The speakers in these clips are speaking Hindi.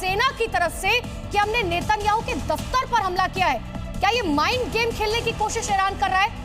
सेना की तरफ से कि हमने नेतन्याहू के दफ्तर पर हमला किया है। क्या ये माइंड गेम खेलने की कोशिश ईरान कर रहा है?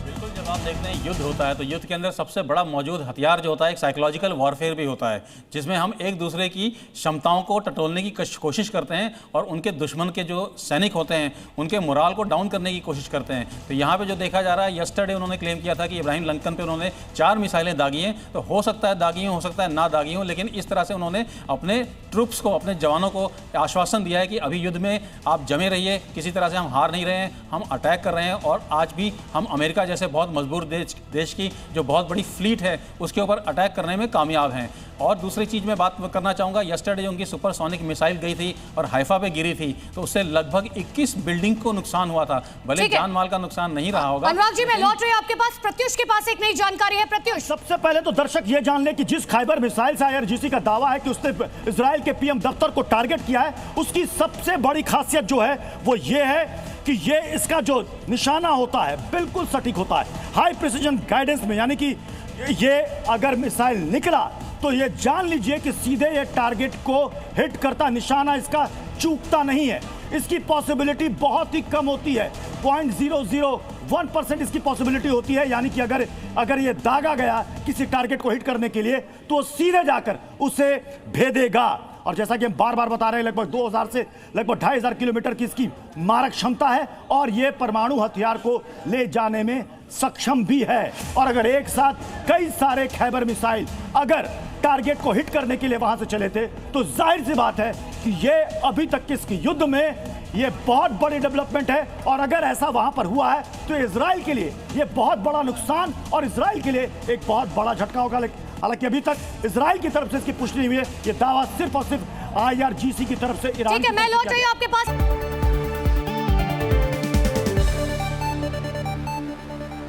बिल्कुल, जब आप देखते हैं युद्ध होता है तो युद्ध के अंदर सबसे बड़ा मौजूद हथियार जो होता है एक साइकोलॉजिकल वॉरफेयर भी होता है, जिसमें हम एक दूसरे की क्षमताओं को टटोलने की कोशिश करते हैं और उनके दुश्मन के जो सैनिक होते हैं उनके मोराल को डाउन करने की कोशिश करते हैं। तो यहाँ पे जो देखा जा रहा है, यस्टरडे उन्होंने क्लेम किया था कि इब्राहिम लंकन पे उन्होंने 4 मिसाइलें दागी हैं। तो हो सकता है दागी हो सकता है ना दागी हों, लेकिन इस तरह से उन्होंने अपने ट्रूप्स को, अपने जवानों को आश्वासन दिया है कि अभी युद्ध में आप जमे रहिए, किसी तरह से हम हार नहीं रहे हैं, हम अटैक कर रहे हैं और आज भी हम अमेरिका जैसे बहुत मजबूर देश की जो बहुत बड़ी फ्लीट है उसके ऊपर अटैक करने में कामयाब हैं। और दूसरी चीज़ मैं बात करना चाहूँगा, यस्टरडे जो उनकी सुपरसोनिक मिसाइल गई थी और हाइफा पे गिरी थी तो उससे लगभग 21 बिल्डिंग को नुकसान हुआ था। भले जान माल का नुकसान नहीं रहा होगा। अनुराग जी, मैं लौट रही हूं आपके पास। प्रत्युष के पास एक नई जानकारी है। प्रत्युष, सबसे पहले तो दर्शक ये जान ले कि जिस खैबर मिसाइल से IRGC का दावा है कि उसने इजराइल के PM दफ्तर को टारगेट किया है, उसकी सबसे बड़ी खासियत जो है वो ये है कि ये इसका जो निशाना होता है बिल्कुल सटीक होता है, हाई प्रिसीजन गाइडेंस में। यानी कि ये अगर मिसाइल निकला तो ये जान लीजिए कि सीधे ये टारगेट को हिट करता, निशाना इसका चूकता नहीं है। इसकी पॉसिबिलिटी बहुत ही कम होती है, 0.001% इसकी पॉसिबिलिटी होती है। यानी कि अगर ये दागा गया किसी टारगेट को हिट करने के लिए तो सीधे जाकर उसे भेदेगा। और जैसा कि हम बार बार बता रहे हैं, लगभग 2000 से लगभग 2500 किलोमीटर की इसकी मारक क्षमता है और ये परमाणु हथियार को ले जाने में सक्षम भी है। और अगर एक साथ कई सारे खैबर मिसाइल अगर टारगेट को हिट करने के लिए वहां से चले थे तो जाहिर सी बात है कि ये अभी तक के इसकी युद्ध में ये बहुत बड़ी डेवलपमेंट है। और अगर ऐसा वहां पर हुआ है तो इजराइल के लिए ये बहुत बड़ा नुकसान और इजराइल के लिए एक बहुत बड़ा झटका होगा। हालांकि अभी तक इजराइल की तरफ से इसकी पुष्टि नहीं हुई है, ये दावा सिर्फ और सिर्फ IRGC की तरफ से ईरान। ठीक है, मैं लौट रही हूं आपके पास।